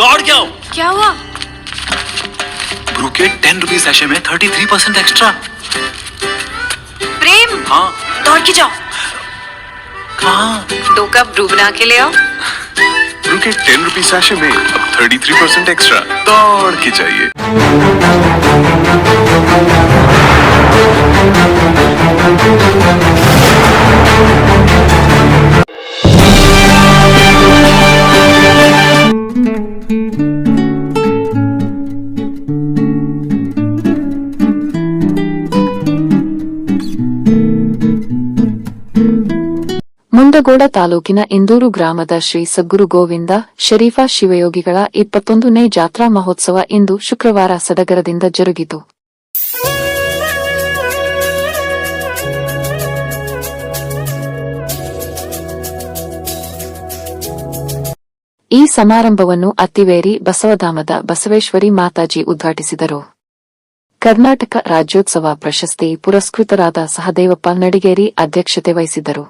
दौड़ क्या हो? क्या हुआ? ब्रू के 10 रुपीज सैशे में 33% एक्स्ट्रा। प्रेम, हाँ, दौड़ के जाओ। कहाँ? 2 कप ब्रू बना के ले आओ। ब्रू के 10 रुपीज सैशे में अब 33% एक्स्ट्रा। दौड़ के चाहिए। ಮುಂಡಗೋಡ ತಾಲೂಕಿನ ಇಂದೂರು ಗ್ರಾಮದ ಶ್ರೀ ಸದ್ಗುರು ಗೋವಿಂದ ಶರೀಫಾ ಶಿವಯೋಗಿಗಳ 21ನೇ ಜಾತ್ರಾ ಮಹೋತ್ಸವ ಇಂದು ಶುಕ್ರವಾರ ಸಡಗರದಿಂದ ಜರುಗಿತು. ಈ ಸಮಾರಂಭವನ್ನು ಅತ್ತಿವೇರಿ ಬಸವಧಾಮದ ಬಸವೇಶ್ವರಿ ಮಾತಾಜಿ ಉದ್ಘಾಟಿಸಿದರು. ಕರ್ನಾಟಕ ರಾಜ್ಯೋತ್ಸವ ಪ್ರಶಸ್ತಿ ಪುರಸ್ಕೃತರಾದ ಸಹದೇವಪ್ಪ ನಡಿಗೇರಿ ಅಧ್ಯಕ್ಷತೆ ವಹಿಸಿದ್ದರು.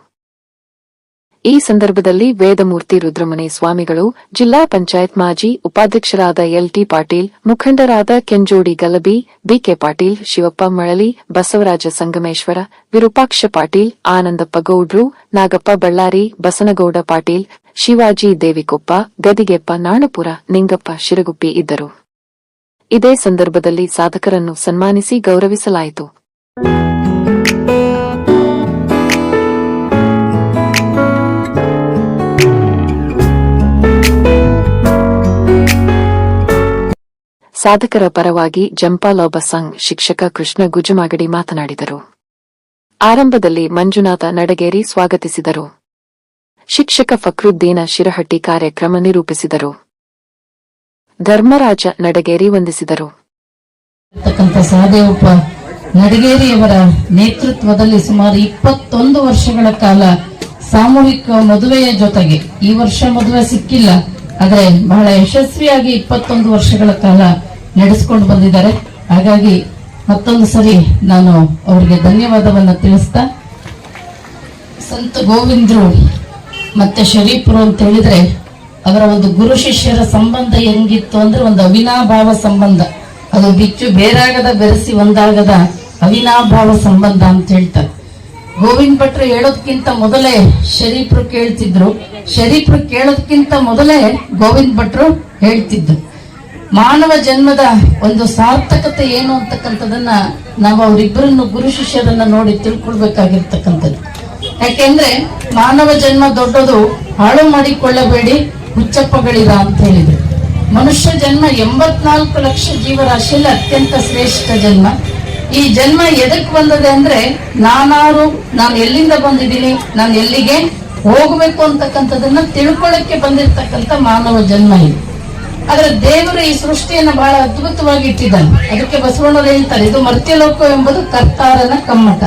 ಈ ಸಂದರ್ಭದಲ್ಲಿ ವೇದಮೂರ್ತಿ ರುದ್ರಮುನಿ ಸ್ವಾಮಿಗಳು, ಜಿಲ್ಲಾ ಪಂಚಾಯತ್ ಮಾಜಿ ಉಪಾಧ್ಯಕ್ಷರಾದ ಎಲ್ಟಿ ಪಾಟೀಲ್, ಮುಖಂಡರಾದ ಕೆಂಜೋಡಿ ಗಲಬಿ, ಬಿಕೆ ಪಾಟೀಲ್, ಶಿವಪ್ಪ ಮಳಲಿ, ಬಸವರಾಜ ಸಂಗಮೇಶ್ವರ, ವಿರೂಪಾಕ್ಷ ಪಾಟೀಲ್, ಆನಂದಪ್ಪ ಗೌಡ್ರು, ನಾಗಪ್ಪ ಬಳ್ಳಾರಿ, ಬಸನಗೌಡ ಪಾಟೀಲ್, ಶಿವಾಜಿ ದೇವಿಕೊಪ್ಪ, ಗದಿಗೆಪ್ಪ ನಾಣಪುರ, ನಿಂಗಪ್ಪ ಶಿರಗುಪ್ಪಿ ಇದ್ದರು. ಇದೇ ಸಂದರ್ಭದಲ್ಲಿ ಸಾಧಕರನ್ನು ಸನ್ಮಾನಿಸಿ ಗೌರವಿಸಲಾಯಿತು. ಸಾಧಕರ ಪರವಾಗಿ ಜಂಪಾಲೋಬ ಸಂಘ್ ಶಿಕ್ಷಕ ಕೃಷ್ಣ ಗುಜುಮಾಗಡಿ ಮಾತನಾಡಿದರು. ಆರಂಭದಲ್ಲಿ ಮಂಜುನಾಥ ನಡಗೇರಿ ಸ್ವಾಗತಿಸಿದರು. ಶಿಕ್ಷಕ ಫಕ್ರುದ್ದೀನ ಶಿರಹಟ್ಟಿ ಕಾರ್ಯಕ್ರಮ ನಿರೂಪಿಸಿದರು. ಧರ್ಮರಾಜ ನಡಗೇರಿ ವಂದಿಸಿದರು. ಸಹದೇವಪ್ಪ ನಡಗೇರಿಯವರ ನೇತೃತ್ವದಲ್ಲಿ ಸುಮಾರು 21 ವರ್ಷಗಳ ಕಾಲ ಸಾಮೂಹಿಕ ಮದುವೆಯ ಜೊತೆಗೆ, ಈ ವರ್ಷ ಮದುವೆ ಸಿಕ್ಕಿಲ್ಲ, ಆದರೆ ಬಹಳ ಯಶಸ್ವಿಯಾಗಿ 21 ವರ್ಷಗಳ ಕಾಲ ನಡೆಸಿಕೊಂಡು ಬಂದಿದ್ದಾರೆ. ಹಾಗಾಗಿ ಮತ್ತೊಂದು ಸರಿ ನಾನು ಅವರಿಗೆ ಧನ್ಯವಾದವನ್ನ ತಿಳಿಸ್ತಾ, ಸಂತ ಗೋವಿಂದ್ರು ಮತ್ತೆ ಶರೀಫರು ಅಂತ ಹೇಳಿದ್ರೆ ಅವರ ಒಂದು ಗುರು ಶಿಷ್ಯರ ಸಂಬಂಧ ಹೆಂಗಿತ್ತು ಅಂದ್ರೆ ಒಂದು ಅವಿನಾಭಾವ ಸಂಬಂಧ. ಅದು ಬಿಚ್ಚು ಬೇರಾಗದ ಬೆರೆಸಿ ಒಂದಾಗದ ಅವಿನಾಭಾವ ಸಂಬಂಧ ಅಂತ ಹೇಳ್ತಾರೆ. ಗೋವಿಂದ ಭಟ್ರು ಹೇಳೋದಕ್ಕಿಂತ ಮೊದಲೇ ಶರೀಫರು ಕೇಳ್ತಿದ್ರು, ಶರೀಫರು ಕೇಳೋದಕ್ಕಿಂತ ಮೊದಲೇ ಗೋವಿಂದ ಭಟ್ರು ಹೇಳ್ತಿದ್ರು. ಮಾನವ ಜನ್ಮದ ಒಂದು ಸಾರ್ಥಕತೆ ಏನು ಅಂತಕ್ಕಂಥದನ್ನ ನಾವು ಅವರಿಬ್ಬರನ್ನು ಗುರು ಶಿಷ್ಯರನ್ನ ನೋಡಿ ತಿಳ್ಕೊಳ್ಬೇಕಾಗಿರ್ತಕ್ಕಂಥದ್ದು. ಯಾಕೆಂದ್ರೆ ಮಾನವ ಜನ್ಮ ದೊಡ್ಡದು, ಹಾಳು ಮಾಡಿಕೊಳ್ಳಬೇಡಿ ಹುಚ್ಚಪ್ಪಗಳಿರ ಅಂತ ಹೇಳಿದ್ರು. ಮನುಷ್ಯ ಜನ್ಮ 84 ಲಕ್ಷ ಜೀವರಾಶಿಯಲ್ಲಿ ಅತ್ಯಂತ ಶ್ರೇಷ್ಠ ಜನ್ಮ. ಈ ಜನ್ಮ ಎದಕ್ ಬಂದದೆ ಅಂದ್ರೆ ನಾನು ಎಲ್ಲಿಂದ ಬಂದಿದ್ದೀನಿ, ನಾನು ಎಲ್ಲಿಗೆ ಹೋಗ್ಬೇಕು ಅಂತಕ್ಕಂಥದನ್ನ ತಿಳ್ಕೊಳ್ಳಕ್ಕೆ ಬಂದಿರತಕ್ಕಂಥ ಮಾನವ ಜನ್ಮ ಇದು. ಆದ್ರೆ ದೇವರು ಈ ಸೃಷ್ಟಿಯನ್ನ ಬಹಳ ಅದ್ಭುತವಾಗಿ ಇಟ್ಟಿದ್ದಾನೆ. ಅದಕ್ಕೆ ಬಸವಣ್ಣರು ಹೇಳ್ತಾರೆ, ಇದು ಮರ್ತ್ಯಲೋಕ ಎಂಬುದು ಕರ್ತಾರನ ಕಮ್ಮಟ.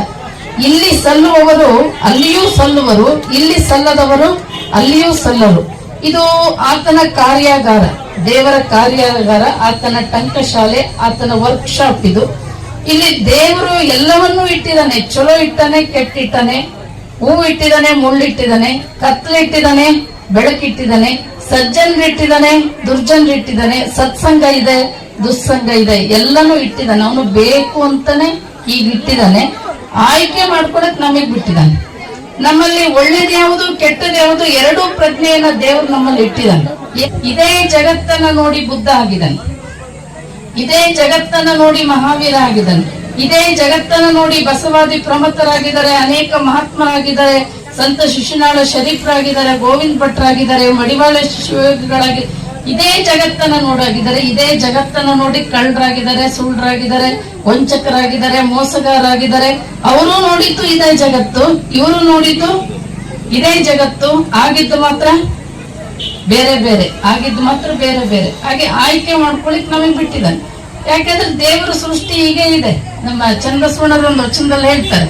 ಇಲ್ಲಿ ಸಲ್ಲುವವರು ಅಲ್ಲಿಯೂ ಸಲ್ಲುವರು, ಇಲ್ಲಿ ಸಲ್ಲದವರು ಅಲ್ಲಿಯೂ ಸಲ್ಲರು. ಇದು ಆತನ ಕಾರ್ಯಾಗಾರ, ದೇವರ ಕಾರ್ಯಾಗಾರ, ಆತನ ಟಂಕಶಾಲೆ, ಆತನ ವರ್ಕ್ಶಾಪ್ ಇದು. ಇಲ್ಲಿ ದೇವರು ಎಲ್ಲವನ್ನೂ ಇಟ್ಟಿದ್ದಾನೆ. ಚಲೋ ಇಟ್ಟಾನೆ, ಕೆಟ್ಟಿಟ್ಟಾನೆ, ಹೂ ಇಟ್ಟಿದ್ದಾನೆ, ಮುಳ್ಳಿಟ್ಟಿದ್ದಾನೆ, ಕತ್ಲಿಟ್ಟಿದ್ದಾನೆ, ಬೆಳಕಿಟ್ಟಿದ್ದಾನೆ, ಸಜ್ಜನರಿಟ್ಟಿದ್ದಾನೆ, ದುರ್ಜನರಿಟ್ಟಿದ್ದಾನೆ, ಸತ್ಸಂಗ ಇದೆ, ದುಸ್ಸಂಗ ಇದೆ, ಎಲ್ಲನೂ ಇಟ್ಟಿದ್ದಾನೆ. ಅವನು ಬೇಕು ಅಂತಾನೆ ಈಗ ಇಟ್ಟಿದ್ದಾನೆ. ಆಯ್ಕೆ ಮಾಡ್ಕೊಳಕ್ ನಮಗ್ ಬಿಟ್ಟಿದ್ದಾನೆ. ನಮ್ಮಲ್ಲಿ ಒಳ್ಳೇದು ಯಾವುದು ಕೆಟ್ಟದ್ದು ಯಾವುದು ಎರಡೂ ಪ್ರಜ್ಞೆಯನ್ನ ದೇವರು ನಮ್ಮಲ್ಲಿ ಇಟ್ಟಿದ್ದಾನೆ. ಇದೇ ಜಗತ್ತನ್ನ ನೋಡಿ ಬುದ್ಧ ಆಗಿದ್ದಾನೆ, ಇದೇ ಜಗತ್ತನ್ನ ನೋಡಿ ಮಹಾವೀರ ಆಗಿದ್ದಾನೆ, ಇದೇ ಜಗತ್ತನ್ನ ನೋಡಿ ಬಸವಾದಿ ಪ್ರಮತ್ತರಾಗಿದ್ದಾರೆ, ಅನೇಕ ಮಹಾತ್ಮರಾಗಿದ್ದಾರೆ, ಸಂತ ಶಿಶುನಾಳ ಶರೀಫರಾಗಿದ್ದಾರೆ, ಗೋವಿಂದ ಭಟ್ರಾಗಿದ್ದಾರೆ, ಮಡಿವಾಳ ಶಿವಯೋಗಿಗಳಾಗಿ ಇದೇ ಜಗತ್ತನ್ನ ನೋಡಾಗಿದ್ದಾರೆ. ಇದೇ ಜಗತ್ತನ್ನ ನೋಡಿ ಕಳ್ಳರಾಗಿದ್ದಾರೆ, ಸುಳ್ಳರಾಗಿದ್ದಾರೆ, ವಂಚಕರಾಗಿದ್ದಾರೆ, ಮೋಸಗಾರರಾಗಿದ್ದಾರೆ. ಅವರು ನೋಡಿದ್ದು ಇದೇ ಜಗತ್ತು, ಇವರು ನೋಡಿದ್ದು ಇದೇ ಜಗತ್ತು. ಆಗಿದ್ದು ಮಾತ್ರ ಬೇರೆ ಬೇರೆ, ಆಗಿದ್ದು ಮಾತ್ರ ಬೇರೆ ಬೇರೆ. ಹಾಗೆ ಆಯ್ಕೆ ಮಾಡ್ಕೊಳಿಕ್ ನಮಗೆ ಬಿಟ್ಟಿದ್ದಾನೆ. ಯಾಕಂದ್ರೆ ದೇವರ ಸೃಷ್ಟಿ ಹೀಗೆ ಇದೆ. ನಮ್ಮ ಚನ್ನಬಸವಣ್ಣರು ಒಂದು ವಚನದಲ್ಲಿ ಹೇಳ್ತಾರೆ,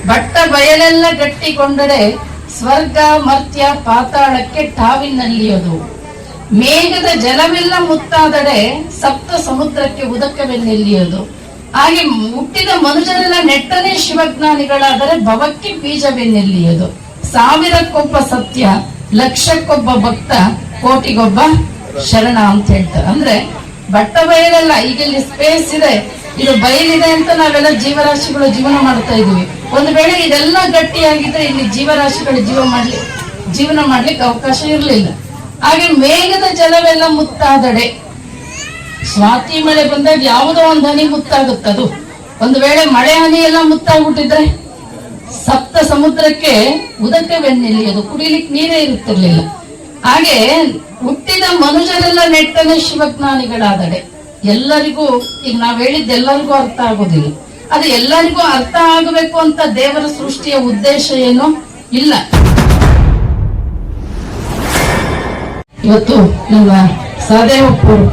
ಬಟ್ಟ ಬಯಲೆಲ್ಲ ಗಟ್ಟಿಗೊಂಡರೆ ಸ್ವರ್ಗ ಮರ್ತ್ಯ ಪಾತಾಳಕ್ಕೆ ಟಾವಿನಲ್ಲಿಯೋದು, ಮೇಘದ ಜಲವೆಲ್ಲ ಮುತ್ತಾದಡೆ ಸಪ್ತ ಸಮುದ್ರಕ್ಕೆ ಉದಕವೆನ್ನೆಲ್ಲಿಯೋದು. ಹಾಗೆ ಹುಟ್ಟಿದ ಮನುಜರೆಲ್ಲ ನೆಟ್ಟನೆ ಶಿವಜ್ಞಾನಿಗಳಾದರೆ ಭವಕ್ಕೆ ಬೀಜವೆನ್ನೆಲ್ಲಿಯೋದು. 1000ಕ್ಕೊಬ್ಬ ಸತ್ಯ, ಲಕ್ಷಕ್ಕೊಬ್ಬ ಭಕ್ತ, ಕೋಟಿಗೊಬ್ಬ ಶರಣ ಅಂತ ಹೇಳ್ತಾರೆ. ಅಂದ್ರೆ ಬಟ್ಟ ಬಯಲಲ್ಲ, ಈಗ ಇಲ್ಲಿ ಸ್ಪೇಸ್ ಇದೆ, ಇದು ಬಯಲಿದೆ ಅಂತ ನಾವೆಲ್ಲ ಜೀವರಾಶಿಗಳು ಜೀವನ ಮಾಡ್ತಾ ಇದೀವಿ. ಒಂದು ವೇಳೆ ಇದೆಲ್ಲ ಗಟ್ಟಿಯಾಗಿದ್ರೆ ಇಲ್ಲಿ ಜೀವರಾಶಿಗಳು ಜೀವನ ಮಾಡ್ಲಿಕ್ಕೆ ಅವಕಾಶ ಇರಲಿಲ್ಲ. ಹಾಗೆ ಮೇಘದ ಜಲವೆಲ್ಲ ಮುತ್ತಾದಡೆ, ಸ್ವಾತಿ ಮಳೆ ಬಂದಾಗ ಯಾವುದೋ ಒಂದು ಹನಿ ಮುತ್ತಾಗುತ್ತದು. ಒಂದು ವೇಳೆ ಮಳೆ ಹನಿ ಎಲ್ಲ ಮುತ್ತಾಗ್ಬಿಟ್ಟಿದ್ರೆ ಸಪ್ತ ಸಮುದ್ರಕ್ಕೆ ಉದಕವೆನ್ನಿಲ್ಲಿ, ಅದು ಕುಡಿಲಿಕ್ಕೆ ನೀರೇ ಇರುತ್ತಿರ್ಲಿಲ್ಲ. ಹಾಗೆ ಹುಟ್ಟಿದ ಮನುಜರೆಲ್ಲ ನೆಟ್ಟನೆ ಶಿವಜ್ಞಾನಿಗಳಾದಡೆ. ಎಲ್ಲರಿಗೂ ಈಗ ನಾವ್ ಹೇಳಿದ್ದೆಲ್ಲರಿಗೂ ಅರ್ಥ ಆಗೋದಿಲ್ಲ. ಅದು ಎಲ್ಲರಿಗೂ ಅರ್ಥ ಆಗಬೇಕು ಅಂತ ದೇವರ ಸೃಷ್ಟಿಯ ಉದ್ದೇಶ ಏನು ಇಲ್ಲ. ಇವತ್ತು ನಮ್ಮ ಸಹದೇವಪ್ಪರು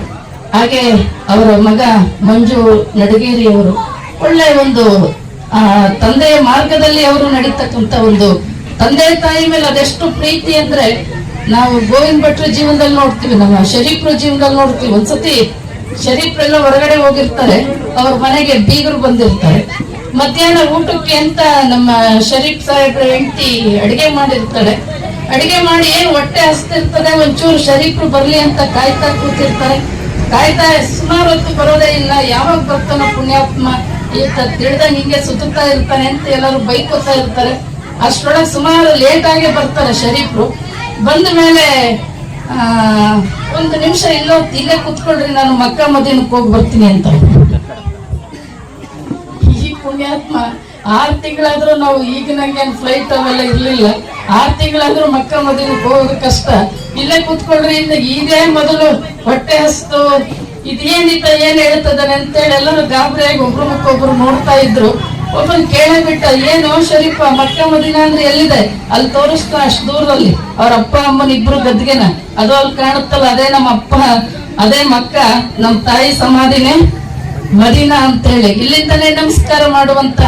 ಹಾಗೆ ಅವರ ಮಗ ಮಂಜು ನಡಗೇರಿ ಅವರು ಒಳ್ಳೆ ಒಂದು ತಂದೆಯ ಮಾರ್ಗದಲ್ಲಿ ಅವರು ನಡೀತಕ್ಕಂತ ಒಂದು ತಂದೆ ತಾಯಿ ಮೇಲೆ ಅದೆಷ್ಟು ಪ್ರೀತಿ ಅಂದ್ರೆ ನಾವು ಗೋವಿಂದ ಭಟ್ರ ಜೀವನದಲ್ಲಿ ನೋಡ್ತೀವಿ, ನಮ್ಮ ಶರೀಫ್ರ ಜೀವನದಲ್ಲಿ ನೋಡ್ತೀವಿ. ಒಂದ್ಸತಿ ಶರೀಫ್ರೆಲ್ಲ ಹೊರಗಡೆ ಹೋಗಿರ್ತಾರೆ, ಅವ್ರ ಮನೆಗೆ ಬೀಗರು ಬಂದಿರ್ತಾರೆ. ಮಧ್ಯಾಹ್ನ ಊಟಕ್ಕೆ ಅಂತ ನಮ್ಮ ಶರೀಫ್ ಸಾಹೇಬ್ರ ಹೆಂಡತಿ ಅಡಿಗೆ ಮಾಡಿರ್ತಾರೆ. ಅಡಿಗೆ ಮಾಡಿ ಏನ್ ಹೊಟ್ಟೆ ಹಸ್ತಿರ್ತದೆ, ಒಂಚೂರು ಶರೀಫ್ರು ಬರ್ಲಿ ಅಂತ ಕಾಯ್ತಾ ಕೂತಿರ್ತಾರೆ. ಕಾಯ್ತಾ ಸುಮಾರು ಹೊತ್ತು ಬರೋದೇ ಇಲ್ಲ. ಯಾವಾಗ ಬರ್ತಾನೋ ಪುಣ್ಯಾತ್ಮ, ತಿಳಿದಂಗೆ ಹಿಂಗೆ ಸುತ್ತಾ ಇರ್ತಾನೆ ಅಂತ ಎಲ್ಲರೂ ಬೈಕೋತಾ ಇರ್ತಾರೆ. ಅಷ್ಟರೊಳಗೆ ಸುಮಾರು ಲೇಟ್ ಆಗಿ ಬರ್ತಾರೆ ಶರೀಫ್ರು. ಬಂದ ಮೇಲೆ ಒಂದು ನಿಮಿಷ ಇಲ್ಲೇ ಕುತ್ಕೊಳ್ರಿ, ನಾನು ಮಕ್ಕಾ ಮದೀನಕ್ಕೆ ಹೋಗಿ ಬರ್ತೀನಿ ಅಂತ. ಈ ಪುಣ್ಯಾತ್ಮ 6 ತಿಂಗಳಾದ್ರೂ ನಾವು ಈಗಿನಂಗೆ ಫ್ಲೈಟ್ ಅವೆಲ್ಲ ಇರ್ಲಿಲ್ಲ. 6 ತಿಂಗಳಾದ್ರೂ ಮಕ್ಕಾ ಮದೀನಕ್ಕೆ ಹೋಗೋದು ಕಷ್ಟ. ಇಲ್ಲೇ ಕುತ್ಕೊಳ್ರಿ, ಇದೇ ಮೊದಲು ಹೊಟ್ಟೆ ಹಸ್ತು, ಇದೇನಿತ್ತ ಏನ್ ಹೇಳ್ತದಾನೆ ಅಂತೇಳಿ ಎಲ್ಲರೂ ಗಾಬರಿಯಾಗಿ ಒಬ್ರು ಮಕ್ಕೊಬ್ರು ನೋಡ್ತಾ ಇದ್ರು. ಒಬ್ಬನ್ ಕೇಳೇ ಬಿಟ್ಟ, ಏನು ಶರೀಫ ಮಕ್ಕಾ ಮದೀನಾ ಅಂದ್ರೆ ಎಲ್ಲಿದೆ? ಅಲ್ಲಿ ತೋರಿಸ್ತಾ ಅಷ್ಟು ದೂರದಲ್ಲಿ. ಅವ್ರ ಅಪ್ಪ ಅಮ್ಮನ ಇಬ್ರು ಗದ್ಗೆನ, ಅದು ಅಲ್ಲಿ ಕಾಣುತ್ತಲ್ಲ, ಅದೇ ನಮ್ಮ ಅಪ್ಪ, ಅದೇ ಮಕ್ಕ, ನಮ್ ತಾಯಿ ಸಮಾಧಿನೇ ಮದೀನಾ ಅಂತ ಹೇಳಿ ಇಲ್ಲಿಂದನೇ ನಮಸ್ಕಾರ ಮಾಡುವಂತ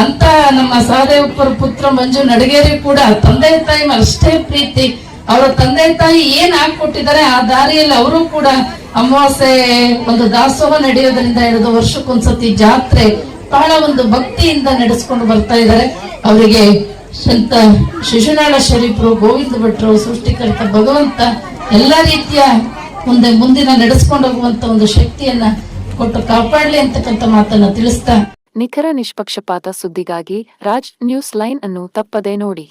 ಅಂತ ನಮ್ಮ ಸಹದೇವಪ್ಪರ ಪುತ್ರ ಮಂಜು ನಡಗೇರಿ ಕೂಡ ತಂದೆ ತಾಯಿ ಅಷ್ಟೇ ಪ್ರೀತಿ. ಅವರ ತಂದೆ ತಾಯಿ ಏನ್ ಹಾಕೊಟ್ಟಿದ್ದಾರೆ ಆ ದಾರಿಯಲ್ಲಿ ಅವರು ಕೂಡ ಅಮಾವಾಸ್ಯೆ ಒಂದು ದಾಸೋಹ ನಡೆಯೋದ್ರಿಂದ ಹಿಡಿದು ವರ್ಷಕ್ಕೊಂದ್ಸತಿ ಜಾತ್ರೆ ಬಹಳ ಒಂದು ಭಕ್ತಿಯಿಂದ ನಡೆಸ್ಕೊಂಡು ಬರ್ತಾ ಇದ್ದಾರೆ. ಅವರಿಗೆ ಸಂತ ಶಿಶುನಾಳ ಶರೀಫರು, ಗೋವಿಂದ ಭಟ್ರು, ಸೃಷ್ಟಿಕರ್ತ ಭಗವಂತ ಎಲ್ಲಾ ರೀತಿಯ ಮುಂದಿನ ನಡೆಸ್ಕೊಂಡು ಹೋಗುವಂತ ಒಂದು ಶಕ್ತಿಯನ್ನ ಕೊಟ್ಟು ಕಾಪಾಡ್ಲಿ ಅಂತಕ್ಕಂಥ ಮಾತನ್ನ ತಿಳಿಸ್ತಾ, ನಿಖರ ನಿಷ್ಪಕ್ಷಪಾತ ಸುದ್ದಿಗಾಗಿ ರಾಜ್ ನ್ಯೂಸ್ ಲೈನ್ ಅನ್ನು ತಪ್ಪದೇ ನೋಡಿ.